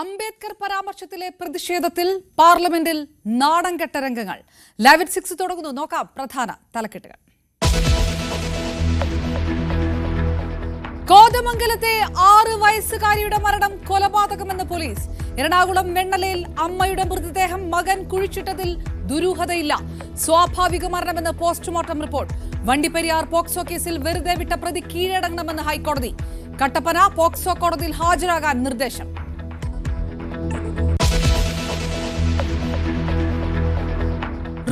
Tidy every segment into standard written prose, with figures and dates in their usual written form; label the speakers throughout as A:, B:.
A: അംബേദ്കർ പരാമർശത്തിലെ പ്രതിഷേധത്തിൽ പാർലമെന്റിൽ നാടൻകെട്ട രംഗങ്ങൾ. ലൈവ് 6 തുടങ്ങുന്നു. നോക്കാം പ്രധാന തലക്കെട്ടുകൾ. കോതമംഗലത്തെ 6 വയസ്സുകാരിയുടെ മരണം കൊലപാതകമെന്ന് പോലീസ്. എറണാകുളം വെണ്ണലയിൽ അമ്മയുടെ മൃതദേഹം മകൻ കുഴിച്ചിട്ടതിൽ ദുരൂഹതയില്ല. സ്വാഭാവിക മരണമെന്ന് പോസ്റ്റ്മോർട്ടം റിപ്പോർട്ട്. വണ്ടിപ്പെരിയാർ പോക്സോ കേസിൽ വെറുതെ വിട്ട പ്രതി കീഴടങ്ങണമെന്ന് ഹൈക്കോടതി. കട്ടപ്പന പോക്സോ കോടതിയിൽ ഹാജരാകാൻ നിർദ്ദേശം.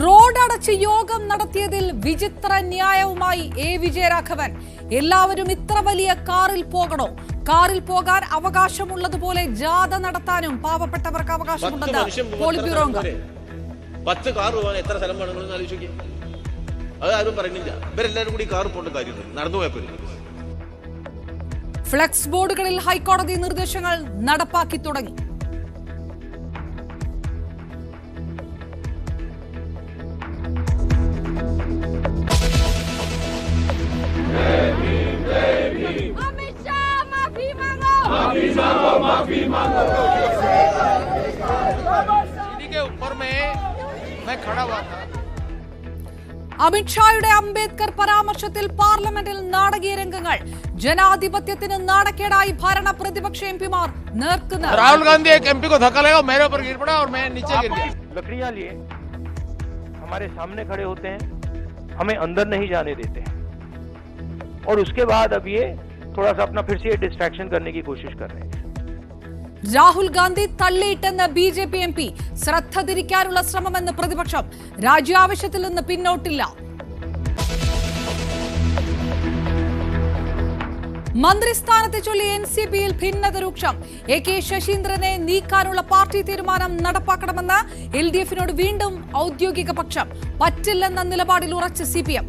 A: റോഡടച്ച് യോഗം നടത്തിയതിൽ വിചിത്ര ന്യായവുമായി എ വിജയരാഘവൻ. എല്ലാവരും ഇത്ര വലിയ കാറിൽ പോകണോ? കാറിൽ പോകാൻ അവകാശമുള്ളതുപോലെ ജാഥ നടത്താനും പാവപ്പെട്ടവർക്ക് അവകാശമുണ്ടെന്ന് പോളിറ്റ് ബ്യൂറോ അംഗം.
B: 10 കാർ പോകാൻ എത്ര സ്ഥലം വേണമെന്ന് ആലോചിക്കുക. അത് ആരും പറയുന്നില്ല. ഇവരെല്ലാവരും കൂടി കാർ പോകേണ്ട കാര്യമില്ല, നടന്നു പോയപ്പോൾ.
A: ഫ്ലെക്സ് ബോർഡുകളിൽ ഹൈക്കോടതി നിർദ്ദേശങ്ങൾ നടപ്പാക്കി തുടങ്ങി. അമിത്ഷായുടെ അംബേദ്കർ പരാമർശത്തിൽ പാർലമെന്റിൽ നാടകീയ രംഗങ്ങൾ. ജനാധിപത്യത്തിന് നാണക്കേടായി ഭരണ പ്രതിപക്ഷ എംപിമാർ നേർക്കുനേർ.
C: राहुल गांधी एक एमपी को धक्का लगा, मेरे ऊपर गिर पड़ा और मैं नीचे गिर गया.
D: लकड़ियां लिए हमारे सामने खड़े होते हैं, हमें अंदर नहीं जाने देते हैं और उसके बाद अब ये थोड़ा सा अपना फिर से डिस्ट्रैक्शन करने की कोशिश कर रहे हैं.
A: രാഹുൽ ഗാന്ധി തള്ളിയിട്ടെന്ന് ബിജെപി എം പി. ശ്രദ്ധ തിരിക്കാനുള്ള ശ്രമമെന്ന് പ്രതിപക്ഷം. രാജ്യാവശ്യത്തിൽ നിന്ന് പിന്നോട്ടില്ല. മന്ത്രിസ്ഥാനത്തെ ചൊല്ലി എൻസിപിയിൽ ഭിന്നത രൂക്ഷം. എ കെ ശശീന്ദ്രനെ നീക്കാനുള്ള പാർട്ടി തീരുമാനം നടപ്പാക്കണമെന്ന് എൽഡിഎഫിനോട് വീണ്ടും ഔദ്യോഗിക പക്ഷം. പറ്റില്ലെന്ന നിലപാടിൽ ഉറച്ച് സിപിഎം.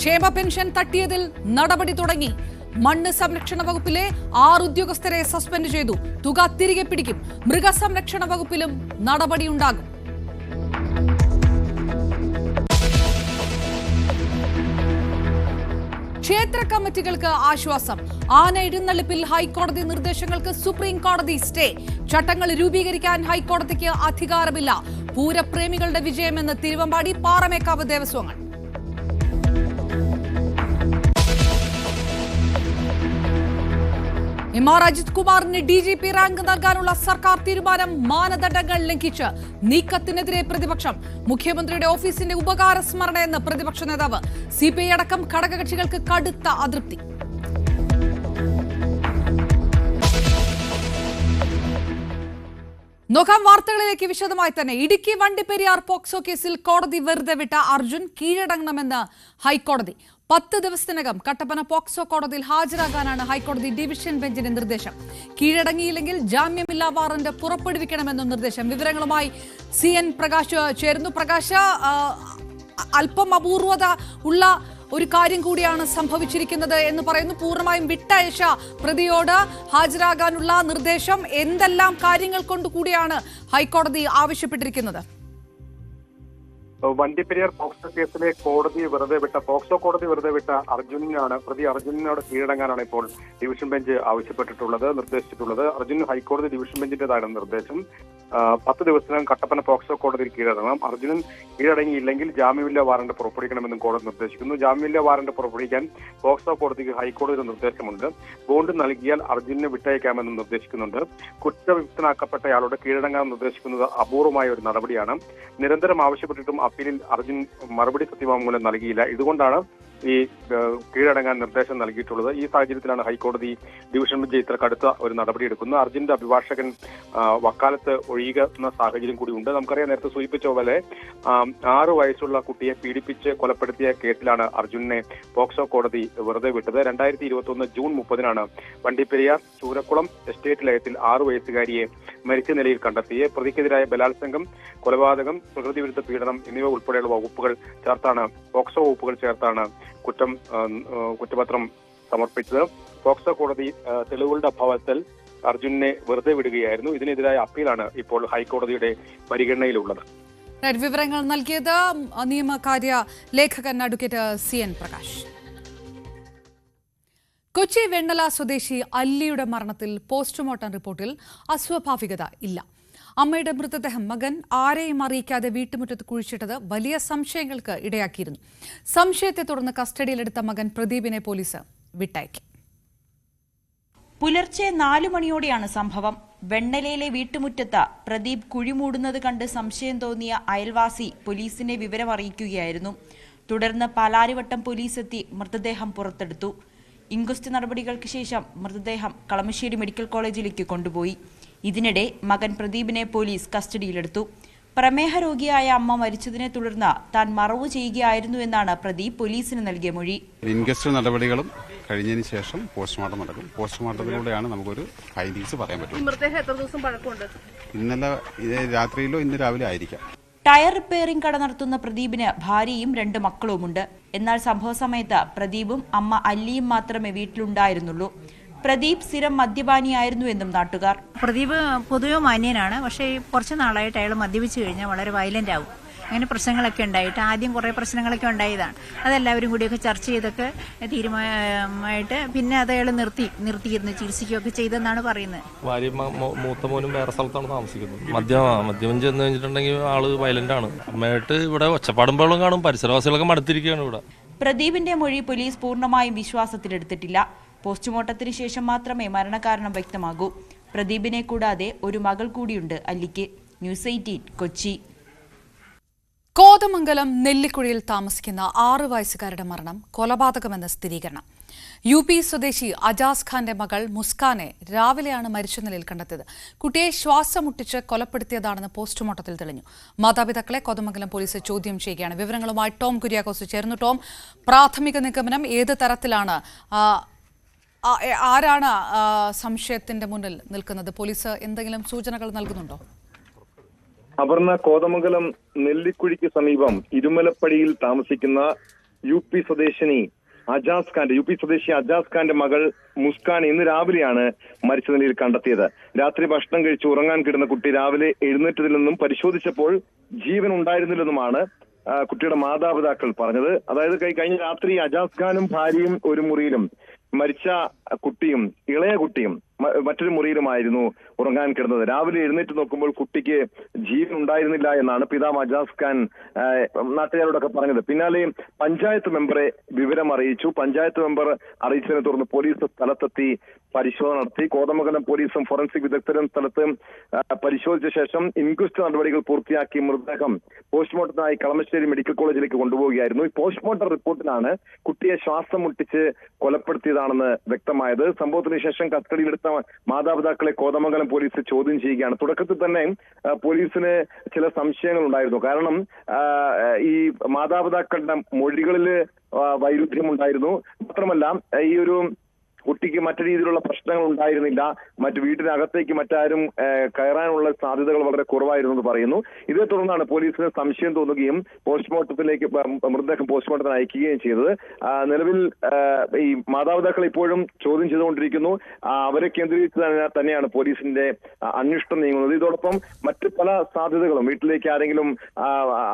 A: ക്ഷേമ പെൻഷൻ തട്ടിയതിൽ നടപടി തുടങ്ങി. മണ്ണ് സംരക്ഷണ വകുപ്പിലെ 6 ഉദ്യോഗസ്ഥരെ സസ്പെൻഡ് ചെയ്തു. തുക തിരികെ പിടിക്കും. മൃഗസംരക്ഷണ വകുപ്പിലും നടപടിയുണ്ടാകും. ക്ഷേത്ര കമ്മിറ്റികൾക്ക് ആശ്വാസം. ആന എഴുന്നള്ളിപ്പിൽ ഹൈക്കോടതി നിർദ്ദേശങ്ങൾക്ക് സുപ്രീം കോടതി സ്റ്റേ. ചട്ടങ്ങൾ രൂപീകരിക്കാൻ ഹൈക്കോടതിക്ക് അധികാരമില്ല. പൂരപ്രേമികളുടെ വിജയമെന്ന് തിരുവമ്പാടി പാറമേക്കാവ് ദേവസ്വങ്ങൾ. എം.ആർ. അജിത് കുമാറിന് DGP റാങ്ക് നൽകാനുള്ള സർക്കാർ തീരുമാനം മാനദണ്ഡങ്ങൾ ലംഘിച്ച്. നീക്കത്തിനെതിരെ പ്രതിപക്ഷം. മുഖ്യമന്ത്രിയുടെ ഓഫീസിന്റെ ഉപകാര സ്മരണയെന്ന് പ്രതിപക്ഷ നേതാവ്. CPI അടക്കം ഘടകകക്ഷികൾക്ക് കടുത്ത അതൃപ്തി. നോക്കാം വാർത്തകളിലേക്ക് വിശദമായി തന്നെ. ഇടുക്കി വണ്ടിപ്പെരിയാർ പോക്സോ കേസിൽ കോടതി വെറുതെ വിട്ട അർജുൻ കീഴടങ്ങണമെന്ന് ഹൈക്കോടതി. 10 ദിവസത്തിനകം കട്ടപ്പന പോക്സോ കോടതിയിൽ ഹാജരാകാനാണ് ഹൈക്കോടതി ഡിവിഷൻ ബെഞ്ചിന്റെ നിർദ്ദേശം. കീഴടങ്ങിയില്ലെങ്കിൽ ജാമ്യമില്ലാ വാറന്റ് പുറപ്പെടുവിക്കണമെന്നും നിർദ്ദേശം. വിവരങ്ങളുമായി CN പ്രകാശ് ചേരുന്നു. പ്രകാശ്, അല്പം അപൂർവത ഉള്ള ഒരു കാര്യം കൂടിയാണ് സംഭവിച്ചിരിക്കുന്നത് എന്ന് പറയുന്നു. പൂർണ്ണമായും വിട്ടയച്ച പ്രതിയോട് ഹാജരാകാനുള്ള നിർദ്ദേശം. എന്തെല്ലാം കാര്യങ്ങൾ കൊണ്ടുകൂടിയാണ് ഹൈക്കോടതി ആവശ്യപ്പെട്ടിരിക്കുന്നത്?
E: വണ്ടിപ്പെരിയാർ പോക്സോ കേസിലെ പോക്സോ കോടതി വെറുതെ വിട്ട പ്രതി അർജുനോട് കീഴടങ്ങാനാണ് ഇപ്പോൾ ഡിവിഷൻ ബെഞ്ച് നിർദ്ദേശിച്ചിട്ടുള്ളത്. അർജുൻ ഹൈക്കോടതി ഡിവിഷൻ ബെഞ്ചിന്റേതാണ് നിർദ്ദേശം. 10 ദിവസത്തിനകം കട്ടപ്പന പോക്സോ കോടതിയിൽ കീഴടങ്ങണം. അർജുനൻ കീഴടങ്ങിയില്ലെങ്കിൽ ജാമ്യമില്ലാ വാറന്റ് പുറപ്പെടുവിക്കണമെന്നും കോടതി നിർദ്ദേശിക്കുന്നു. ജാമ്യമില്ലാ വാറന്റ് പുറപ്പെടുവിക്കാൻ പോക്സോ കോടതിക്ക് ഹൈക്കോടതിയുടെ നിർദ്ദേശമുണ്ട്. ബോണ്ട് നൽകിയാൽ അർജുനെ വിട്ടയക്കാമെന്നും നിർദ്ദേശിക്കുന്നുണ്ട്. കുറ്റവിമുക്തനാക്കപ്പെട്ടയാളോട് കീഴടങ്ങാൻ നിർദ്ദേശിക്കുന്നത് അപൂർവമായ ഒരു നടപടിയാണ്. നിരന്തരം ആവശ്യപ്പെട്ടിട്ടും അപ്പീലിൽ അർജുൻ മറുപടി സത്യവാങ്മൂലം നൽകിയില്ല. ഇതുകൊണ്ടാണ് ഈ കീഴടങ്ങാൻ നിർദ്ദേശം നൽകിയിട്ടുള്ളത്. ഈ സാഹചര്യത്തിലാണ് ഹൈക്കോടതി ഡിവിഷൻ ബെഞ്ച് ഇത്ര കടുത്ത ഒരു നടപടിയെടുക്കുന്നത്. അർജുന്റെ അഭിഭാഷകൻ വക്കാലത്ത് ഒഴിയുന്ന സാഹചര്യം കൂടി ഉണ്ട്. നമുക്കറിയാം, നേരത്തെ സൂചിപ്പിച്ച പോലെ 6 വയസ്സുള്ള കുട്ടിയെ പീഡിപ്പിച്ച് കൊലപ്പെടുത്തിയ കേസിലാണ് അർജുനെ പോക്സോ കോടതി വെറുതെ വിട്ടത്. 2021 ജൂൺ 30-നാണ് വണ്ടിപ്പെരിയാർ ചൂരക്കുളം എസ്റ്റേറ്റ് ലയത്തിൽ 6 വയസ്സുകാരിയെ മരിച്ച നിലയിൽ കണ്ടെത്തിയ പ്രതിക്കെതിരായ ബലാത്സംഗം, കൊലപാതകം, പ്രകൃതിവിരുദ്ധ പീഡനം എന്നിവ ഉൾപ്പെടെയുള്ള വകുപ്പുകൾ ചേർത്താണ്, പോക്സോ വകുപ്പുകൾ ചേർത്താണ് കുറ്റപത്രം സമർപ്പിച്ചത്. പോക്സോ കോടതി തെളിവുകളുടെ അഭാവത്തിൽ അർജുനെ വെറുതെ വിടുകയായിരുന്നു. ഇതിനെതിരായ അപ്പീലാണ് ഇപ്പോൾ ഹൈക്കോടതിയുടെ പരിഗണനയിലുള്ളത്.
A: വിവരങ്ങൾ നൽകിയത് നിയമകാര്യ ലേഖകൻ അഡ്വക്കേറ്റ് CN പ്രകാശ്. കൊച്ചി വെണ്ണല സ്വദേശി അല്ലിയുടെ മരണത്തിൽ പോസ്റ്റ്മോർട്ടം റിപ്പോർട്ടിൽ അസ്വാഭാവികത ഇല്ല. അമ്മയുടെ മൃതദേഹം മകൻ ആരെയും അറിയിക്കാതെ വീട്ടുമുറ്റത്ത് കുഴിച്ചിട്ടത് വലിയ സംശയങ്ങൾക്ക് ഇടയാക്കിയിരുന്നു. സംശയത്തെ തുടർന്ന് കസ്റ്റഡിയിലെടുത്ത മകൻ പ്രദീപിനെ പോലീസ് വിട്ടയക്കി.
F: പുലർച്ചെ 4 മണിയോടെയാണ് സംഭവം. വെണ്ണലയിലെ വീട്ടുമുറ്റത്ത് പ്രദീപ് കുഴിമൂടുന്നത് കണ്ട് സംശയം തോന്നിയ അയൽവാസി പോലീസിനെ വിവരമറിയിക്കുകയായിരുന്നു. തുടർന്ന് പാലാരിവട്ടം പോലീസ് എത്തി മൃതദേഹം പുറത്തെടുത്തു. ഇൻക്വസ്റ്റ് നടപടികൾക്ക് ശേഷം മൃതദേഹം കളമശ്ശേരി മെഡിക്കൽ കോളേജിലേക്ക് കൊണ്ടുപോയി. ഇതിനിടെ മകൻ പ്രദീപിനെ പോലീസ് കസ്റ്റഡിയിലെടുത്തു. പ്രമേഹ രോഗിയായ അമ്മ മരിച്ചതിനെ തുടർന്ന് താൻ മറവു ചെയ്യുകയായിരുന്നു എന്നാണ് പ്രദീപ് പോലീസിന് നൽകിയ മൊഴി.
G: ഇൻക്വസ്റ്റ് നടപടികളും കഴിഞ്ഞതിന് ശേഷം പോസ്റ്റ്മോർട്ടം നടക്കും. പോസ്റ്റ്മോർട്ടത്തിലൂടെയാണ് നമുക്കൊരു ഫൈൻഡിങ്സ് പറയാൻ പറ്റും.
H: മൃതദേഹം എത്ര ദിവസം പഴക്കമുണ്ട്?
G: ഇന്നലെ രാത്രിയിലോ ഇന്ന് രാവിലെ ആയിരിക്കാം.
F: ടയർ റിപ്പയറിംഗ് കട നടത്തുന്ന പ്രദീപിന് ഭാര്യയും 2 മക്കളുമുണ്ട്. എന്നാൽ സംഭവ സമയത്ത് പ്രദീപും അമ്മ അല്ലിയും മാത്രമേ വീട്ടിലുണ്ടായിരുന്നുള്ളൂ. പ്രദീപ് സ്ഥിരം മദ്യപാനിയായിരുന്നു എന്നും നാട്ടുകാർ.
I: പ്രദീപ് പൊതുവെ മാന്യനാണ്. പക്ഷേ കുറച്ച് നാളായിട്ട് അയാൾ മദ്യപിച്ചു കഴിഞ്ഞാൽ വളരെ വയലന്റ് ആവും. അങ്ങനെ പ്രശ്നങ്ങളൊക്കെ ഉണ്ടായിട്ട് ആദ്യം കുറേ പ്രശ്നങ്ങളൊക്കെ ഉണ്ടായതാണ്. അതെല്ലാവരും കൂടിയൊക്കെ ചർച്ച ചെയ്തൊക്കെ തീരുമാനമായിട്ട് പിന്നെ അത് അയാൾ നിർത്തിയിരുന്നു ചികിത്സിക്കുകയൊക്കെ ചെയ്തെന്നാണ് പറയുന്നത്.
J: ഭാര്യ മൂത്ത മോനും വേറെ സ്ഥലത്താണ് താമസിക്കുന്നത്. മദ്യം ചെന്ന് കഴിഞ്ഞിട്ടുണ്ടെങ്കിൽ ആള് വയലന്റ് ആണ്. അമ്മയായിട്ട് ഇവിടെ ഒച്ചപ്പാടുമ്പോഴും കാണും. പരിസരവാസികളൊക്കെ മടുത്തിരിക്കുകയാണ് ഇവിടെ.
F: പ്രദീപിന്റെ മൊഴി പോലീസ് പൂർണ്ണമായും വിശ്വാസത്തിലെടുത്തിട്ടില്ല. പോസ്റ്റ്മോർട്ടത്തിന് ശേഷം മാത്രമേ മരണകാരണം വ്യക്തമാകൂ. പ്രദീപിനെ കൂടാതെ ഒരു മകൾ കൂടിയുണ്ട് അല്ലിക്ക്. ന്യൂസ് 18 കൊച്ചി.
A: കോതമംഗലം നെല്ലിക്കുഴിയിൽ താമസിക്കുന്ന 6 വയസ്സുകാരുടെ മരണം കൊലപാതകമെന്ന സ്ഥിരീകരണം. UP സ്വദേശി അജാസ് ഖാന്റെ മകൾ മുസ്കാനെ രാവിലെയാണ് മരിച്ച നിലയിൽ കണ്ടെത്തിയത്. കുട്ടിയെ ശ്വാസം മുട്ടിച്ച് കൊലപ്പെടുത്തിയതാണെന്ന് പോസ്റ്റ്മോർട്ടത്തിൽ തെളിഞ്ഞു. മാതാപിതാക്കളെ കോതമംഗലം പോലീസ് ചോദ്യം ചെയ്യുകയാണ്. വിവരങ്ങളുമായി ടോം കുര്യാക്കോസ് ചേർന്നു. ടോം, പ്രാഥമിക നിഗമനം ഏത് തരത്തിലാണ്? ആരാണ് സംശയത്തിന്റെ മുന്നിൽ നിൽക്കുന്നത്? പോലീസ് എന്തെങ്കിലും സൂചനകൾ നൽകുന്നുണ്ടോ?
E: അപർണ, കോതമംഗലം നെല്ലിക്കുഴിക്ക് സമീപം ഇരുമലപ്പടിയിൽ താമസിക്കുന്ന UP സ്വദേശി അജാസ് ഖാന്റെ മകൾ മുസ്കാൻ ഇന്ന് രാവിലെയാണ് മരിച്ച നിലയിൽ കണ്ടെത്തിയത്. രാത്രി ഭക്ഷണം കഴിച്ച് ഉറങ്ങാൻ കിടന്ന കുട്ടി രാവിലെ എഴുന്നേറ്റതിൽ നിന്നും പരിശോധിച്ചപ്പോൾ ജീവൻ ഉണ്ടായിരുന്നില്ലെന്നുമാണ് കുട്ടിയുടെ മാതാപിതാക്കൾ പറഞ്ഞത്. അതായത് കഴിഞ്ഞ രാത്രി അജാസ് ഖാനും ഭാര്യയും ഒരു മുറിയിലും മരിച്ച കുട്ടിയും ഇളയ കുട്ടിയും മറ്റൊരു മുറിയിലുമായിരുന്നു ഉറങ്ങാൻ കിടന്നത്. രാവിലെ എഴുന്നേറ്റ് നോക്കുമ്പോൾ കുട്ടിക്ക് ജീവൻ ഉണ്ടായിരുന്നില്ല എന്നാണ് പിതാവ് അജാസ് ഖാൻ നാട്ടുകാരോടൊക്കെ പറഞ്ഞത്. പിന്നാലെ പഞ്ചായത്ത് മെമ്പറെ വിവരം അറിയിച്ചു. പഞ്ചായത്ത് മെമ്പർ അറിയിച്ചതിനെ തുടർന്ന് പോലീസ് സ്ഥലത്തെത്തി പരിശോധന നടത്തി. കോതമംഗലം പോലീസും ഫോറൻസിക് വിദഗ്ധരും സ്ഥലത്ത് പരിശോധിച്ച ശേഷം ഇൻക്വസ്റ്റ് നടപടികൾ പൂർത്തിയാക്കി മൃതദേഹം പോസ്റ്റ്മോർട്ടത്തിനായി കളമശ്ശേരി മെഡിക്കൽ കോളേജിലേക്ക് കൊണ്ടുപോവുകയായിരുന്നു. ഈ പോസ്റ്റ്മോർട്ടം റിപ്പോർട്ടിലാണ് കുട്ടിയെ ശ്വാസം മുട്ടിച്ച് കൊലപ്പെടുത്തിയതാണെന്ന് വ്യക്തമായത്. സംഭവത്തിന് ശേഷം കസ്റ്റഡിയിലെടുത്ത മാതാപിതാക്കളെ കോതമംഗലം പോലീസ് ചോദ്യം ചെയ്യുകയാണ്. തുടക്കത്തിൽ തന്നെ പോലീസിന് ചില സംശയങ്ങൾ ഉണ്ടായിരുന്നു. കാരണം ഈ മാതാപിതാക്കളുടെ മൊഴികളിൽ വൈരുദ്ധ്യമുണ്ടായിരുന്നു. മാത്രമല്ല ഈ ഒരു കുട്ടിക്ക് മറ്റു രീതിയിലുള്ള പ്രശ്നങ്ങൾ ഉണ്ടായിരുന്നില്ല. മറ്റു വീട്ടിനകത്തേക്ക് മറ്റാരും കയറാനുള്ള സാധ്യതകൾ വളരെ കുറവായിരുന്നു എന്ന് പറയുന്നു. ഇതേ തുടർന്നാണ് പോലീസിന് സംശയം തോന്നുകയും പോസ്റ്റ്മോർട്ടത്തിലേക്ക് മൃതദേഹം പോസ്റ്റ്മോർട്ടത്തിന് അയക്കുകയും ചെയ്തത്. നിലവിൽ ഈ മാതാപിതാക്കൾ ഇപ്പോഴും ചോദ്യം ചെയ്തുകൊണ്ടിരിക്കുന്നു. അവരെ കേന്ദ്രീകരിച്ച് തന്നെയാണ് പോലീസിന്റെ അന്വേഷണം നീങ്ങുന്നത്. ഇതോടൊപ്പം മറ്റു പല സാധ്യതകളും, വീട്ടിലേക്ക് ആരെങ്കിലും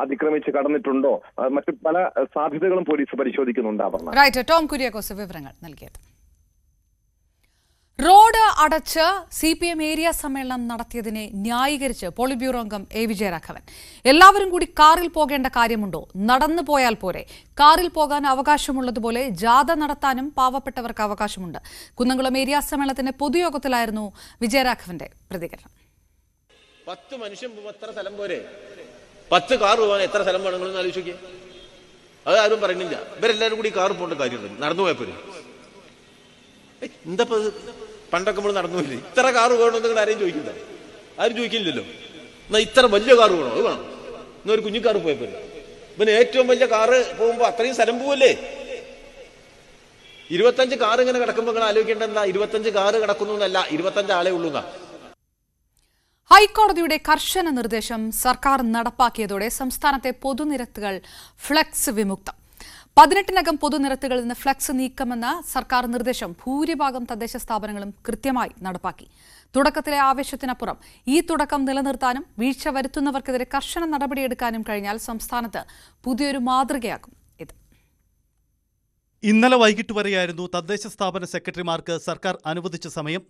E: അതിക്രമിച്ച് കടന്നിട്ടുണ്ടോ, മറ്റു പല സാധ്യതകളും പോലീസ് പരിശോധിക്കുന്നുണ്ട്.
A: റൈറ്റ്, ടോം കുര്യാക്കോസ് വിവരങ്ങൾ നൽകിയത്. റോഡ് അടച്ച് CPM ഏരിയ സമ്മേളനം നടത്തിയതിനെ ന്യായീകരിച്ച് പോളിറ്റ് ബ്യൂറോ അംഗം A. വിജയരാഘവൻ. എല്ലാവരും കൂടി കാറിൽ പോകേണ്ട കാര്യമുണ്ടോ? നടന്നു പോയാൽ പോരെ? കാറിൽ പോകാൻ അവകാശമുള്ളതുപോലെ ജാഥ നടത്താനും പാവപ്പെട്ടവർക്ക് അവകാശമുണ്ട്. കുന്നംകുളം ഏരിയ സമ്മേളനത്തിന്റെ പൊതുയോഗത്തിലായിരുന്നു വിജയരാഘവന്റെ പ്രതികരണം.
B: 10 മനുഷ്യൻ എത്ര സ്ഥലം പോരെ? 10 കാർ പോകാൻ എത്ര സ്ഥലം വേണമെന്ന് ആലോചിക്കേ. അത് ആരും പറയുന്നില്ല. ഇവരെല്ലാവരും കൂടി കാർ പോകേണ്ട കാര്യമുണ്ട്. നടന്നു പോയപ്പോരെ എന്താ പണ്ടൊക്കെ നമ്മൾ നടന്നുപോയില്ലേ? ഇത്ര കാറ് വേണമെന്ന് നിങ്ങൾ ആരെയും ചോദിക്കില്ല. ആരും ചോദിക്കില്ലല്ലോ. എന്നാ ഇത്ര വലിയ കാറ് വേണോ? അത് വേണം. എന്നാ ഒരു കുഞ്ഞു കാറ് പോയപ്പോ പിന്നെ ഏറ്റവും വലിയ കാറ് പോകുമ്പോ അത്രയും സ്ഥലം പോവല്ലേ? 25 കാറ് ഇങ്ങനെ കിടക്കുമ്പോ നിങ്ങൾ ആലോചിക്കേണ്ട എന്താ? 25 കാറ് കിടക്കുന്നു എന്നല്ല, 25 ആളെ ഉള്ളൂ എന്നാ.
A: ഹൈക്കോടതിയുടെ കർശന നിർദ്ദേശം സർക്കാർ നടപ്പാക്കിയതോടെ സംസ്ഥാനത്തെ പൊതുനിരത്തുകൾ ഫ്ലക്സ് വിമുക്തം. 18-നകം പൊതുനിരത്തുകളിൽ നിന്ന് ഫ്ലക്സ് നീക്കമെന്ന സർക്കാർ നിർദ്ദേശം ഭൂരിഭാഗം തദ്ദേശ സ്ഥാപനങ്ങളും കൃത്യമായി നടപ്പാക്കി. തുടക്കത്തിലെ ആവേശത്തിനപ്പുറം ഈ തുടക്കം നിലനിർത്താനും വീഴ്ച വരുത്തുന്നവർക്കെതിരെ കർശന നടപടിയെടുക്കാനും കഴിഞ്ഞാൽ സംസ്ഥാനത്ത് പുതിയൊരു മാതൃകയാകും ഇത്.
H: ഇന്നലെ വൈകിട്ട് വരെയായിരുന്നു തദ്ദേശ സ്ഥാപന സെക്രട്ടറിമാർക്ക് സർക്കാർ അനുവദിച്ച സമയം.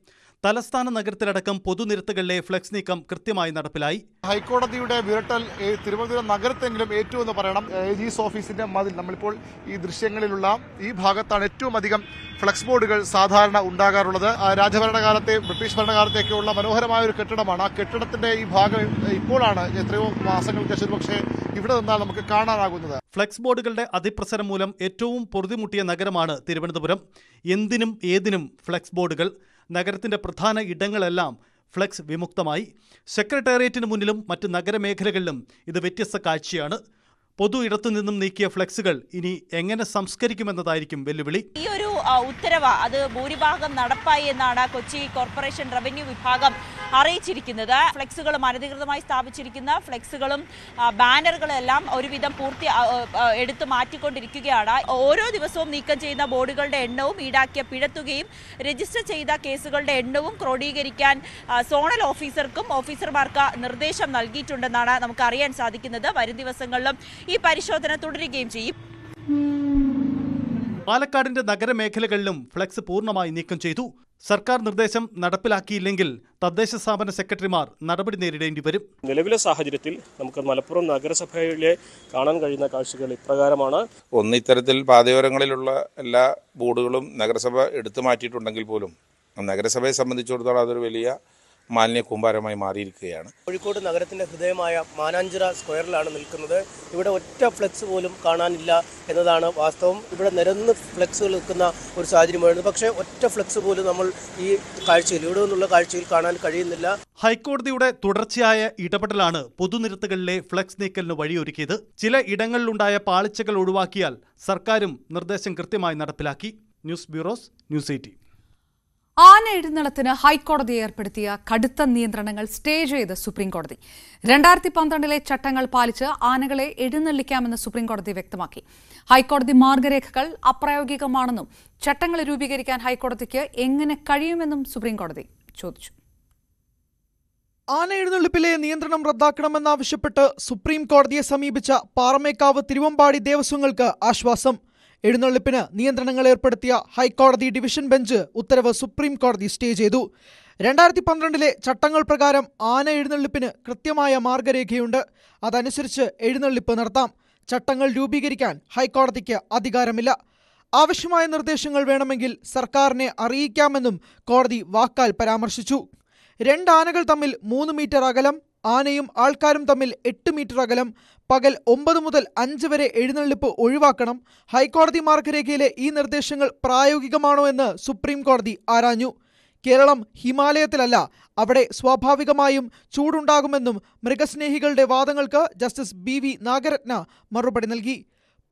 H: തലസ്ഥാന നഗരത്തിലടക്കം പൊതുനിരത്തുകളിലെ ഫ്ലെക്സ് നീക്കം കൃത്യമായി നടപ്പിലായി.
C: ഹൈക്കോടതിയുടെ വിരട്ടൽ തിരുവനന്തപുരം നഗരത്തെങ്കിലും ഏറ്റവും എന്ന് പറയണം. AG's ഓഫീസിന്റെ മതിൽ, നമ്മളിപ്പോൾ ഈ ദൃശ്യങ്ങളിലുള്ള ഈ ഭാഗത്താണ് ഏറ്റവും അധികം ഫ്ലെക്സ് ബോർഡുകൾ സാധാരണ ഉണ്ടാകാറുള്ളത്. രാജഭരണകാലത്തെ, ബ്രിട്ടീഷ് ഭരണകാലത്തെയൊക്കെയുള്ള മനോഹരമായ ഒരു കെട്ടിടമാണ്. ആ കെട്ടിടത്തിന്റെ ഈ ഭാഗം ഇപ്പോഴാണ് എത്രയോ മാസങ്ങൾക്ക് ശേഷം പക്ഷേ ഇവിടെ നിന്നാൽ നമുക്ക് കാണാനാകുന്നത്.
H: ഫ്ലെക്സ് ബോർഡുകളുടെ അതിപ്രസരം മൂലം ഏറ്റവും പൊറുതിമുട്ടിയ നഗരമാണ് തിരുവനന്തപുരം. എന്തിനും ഏതിനും ഫ്ലെക്സ് ബോർഡുകൾ. നഗരത്തിന്റെ പ്രധാന ഇടങ്ങളെല്ലാം ഫ്ലെക്സ് വിമുക്തമായി. സെക്രട്ടേറിയറ്റിന് മുന്നിലും മറ്റ് നഗരമേഖലകളിലും ഇത് വ്യത്യസ്ത കാഴ്ചയാണ്. പൊതു ഇടത്തു നിന്നും നീക്കിയ ഫ്ലെക്സുകൾ ഇനി എങ്ങനെ സംസ്കരിക്കുമെന്നതായിരിക്കും വെല്ലുവിളി.
F: ഈ ഒരു ഉത്തരവ് അത് ഭൂരിഭാഗം നടപ്പായി എന്നാണ് കൊച്ചി കോർപ്പറേഷൻ റവന്യൂ വിഭാഗം അറിയിച്ചിരിക്കുന്നത്. ഫ്ലെക്സുകളും അനധികൃതമായി സ്ഥാപിച്ചിരിക്കുന്ന ഫ്ലെക്സുകളും ബാനറുകളും എല്ലാം ഒരുവിധം എടുത്തു മാറ്റിക്കൊണ്ടിരിക്കുകയാണ്. ഓരോ ദിവസവും നീക്കം ചെയ്യുന്ന ബോർഡുകളുടെ എണ്ണവും ഈടാക്കിയ പിഴത്തുകയും രജിസ്റ്റർ ചെയ്ത കേസുകളുടെ എണ്ണവും ക്രോഡീകരിക്കാൻ സോണൽ ഓഫീസർക്കും ഓഫീസർമാർക്ക് നിർദ്ദേശം നൽകിയിട്ടുണ്ടെന്നാണ് നമുക്ക് അറിയാൻ സാധിക്കുന്നത്. വരും ദിവസങ്ങളിലും ഈ പരിശോധന തുടരുകയും ചെയ്യും.
H: പാലക്കാടിന്റെ നഗരമേഖലകളിലും ഫ്ലെക്സ് പൂർണ്ണമായി നീക്കം ചെയ്തു. സർക്കാർ നിർദ്ദേശം നടപ്പിലാക്കിയില്ലെങ്കിൽ തദ്ദേശ സ്ഥാപന സെക്രട്ടറിമാർ നടപടി നേരിടേണ്ടി വരും.
K: നിലവിലെ സാഹചര്യത്തിൽ നമുക്ക് മലപ്പുറം നഗരസഭയിലെ കാണാൻ കഴിയുന്ന കാഴ്ചകൾ ഇപ്രകാരമാണ്.
L: ഇത്തരത്തിൽ പാതയോരങ്ങളിലുള്ള എല്ലാ ബോർഡുകളും നഗരസഭ എടുത്തു മാറ്റിയിട്ടുണ്ടെങ്കിൽ പോലും നഗരസഭയെ സംബന്ധിച്ചിടത്തോളം അതൊരു വലിയ മാലിന്യ കൂമ്പാരമായി മാറിയിരിക്കുകയാണ്.
K: കോഴിക്കോട് നഗരത്തിന്റെ ഹൃദയമായ മാനാഞ്ചിറ സ്ക്വയറിലാണ് നിൽക്കുന്നത്. ഇവിടെ ഒറ്റ ഫ്ലെക്സ് പോലും കാണാനില്ല എന്നതാണ് വാസ്തവം. ഇവിടെ നിരന്ന് ഫ്ലെക്സുകൾ നിൽക്കുന്ന ഒരു സാഹചര്യമായിരുന്നു. പക്ഷേ ഒറ്റ ഫ്ലെക്സ് പോലും നമ്മൾ ഈ കാഴ്ചയിൽ, ഇവിടെ നിന്നുള്ള കാഴ്ചയിൽ കാണാൻ കഴിയുന്നില്ല.
H: ഹൈക്കോടതിയുടെ തുടർച്ചയായ ഇടപെടലാണ് പൊതുനിരത്തുകളിലെ ഫ്ലെക്സ് നീക്കലിന് വഴിയൊരുക്കിയത്. ചില ഇടങ്ങളിലുണ്ടായ പാളിച്ചകൾ ഒഴിവാക്കിയാൽ സർക്കാരും നിർദ്ദേശം കൃത്യമായി നടപ്പിലാക്കി. News bureaus, news 18.
A: ആന എഴുന്നള്ളത്തിന് ഹൈക്കോടതി ഏർപ്പെടുത്തിയ കടുത്ത നിയന്ത്രണങ്ങൾ സ്റ്റേ ചെയ്ത് സുപ്രീംകോടതി. 2012 ചട്ടങ്ങൾ പാലിച്ച് ആനകളെ എഴുന്നള്ളിക്കാമെന്ന് സുപ്രീംകോടതി വ്യക്തമാക്കി. ഹൈക്കോടതി മാർഗരേഖകൾ അപ്രായോഗികമാണെന്നും ചട്ടങ്ങൾ രൂപീകരിക്കാൻ ഹൈക്കോടതിക്ക് എങ്ങനെ കഴിയുമെന്നും സുപ്രീംകോടതി ചോദിച്ചു.
M: ആന എഴുന്നള്ളിപ്പിലെ നിയന്ത്രണം റദ്ദാക്കണമെന്നാവശ്യപ്പെട്ട് സുപ്രീം കോടതിയെ സമീപിച്ച പാറമേക്കാവ് തിരുവമ്പാടി ദേവസ്വങ്ങൾക്ക് ആശ്വാസം. എഴുന്നള്ളിപ്പിന് നിയന്ത്രണങ്ങൾ ഏർപ്പെടുത്തിയ ഹൈക്കോടതി ഡിവിഷൻ ബെഞ്ച് ഉത്തരവ് സുപ്രീം കോടതി സ്റ്റേ ചെയ്തു. 2012 ചട്ടങ്ങൾ പ്രകാരം ആന എഴുന്നള്ളിപ്പിന് കൃത്യമായ മാർഗരേഖയുണ്ട്. അതനുസരിച്ച് എഴുന്നള്ളിപ്പ് നടത്താം. ചട്ടങ്ങൾ രൂപീകരിക്കാൻ ഹൈക്കോടതിക്ക് അധികാരമില്ല. ആവശ്യമായ നിർദ്ദേശങ്ങൾ വേണമെങ്കിൽ സർക്കാരിനെ അറിയിക്കാമെന്നും കോടതി വാക്കാൽ പരാമർശിച്ചു. 2 ആനകൾ തമ്മിൽ 3 മീറ്റർ അകലം, ആനയും ആൾക്കാരും തമ്മിൽ 8 മീറ്റർ അകലം, പകൽ 9 മുതൽ 5 വരെ എഴുന്നള്ളിപ്പ് ഒഴിവാക്കണം. ഹൈക്കോടതി മാർഗരേഖയിലെ ഈ നിർദ്ദേശങ്ങൾ പ്രായോഗികമാണോ എന്ന് സുപ്രീം കോടതി ആരാഞ്ഞു. കേരളം ഹിമാലയത്തിലല്ല, അവിടെ സ്വാഭാവികമായും ചൂടുണ്ടാകുമെന്നും മൃഗസ്നേഹികളുടെ വാദങ്ങൾക്ക് ജസ്റ്റിസ് BV നാഗരത്ന മറുപടി നൽകി.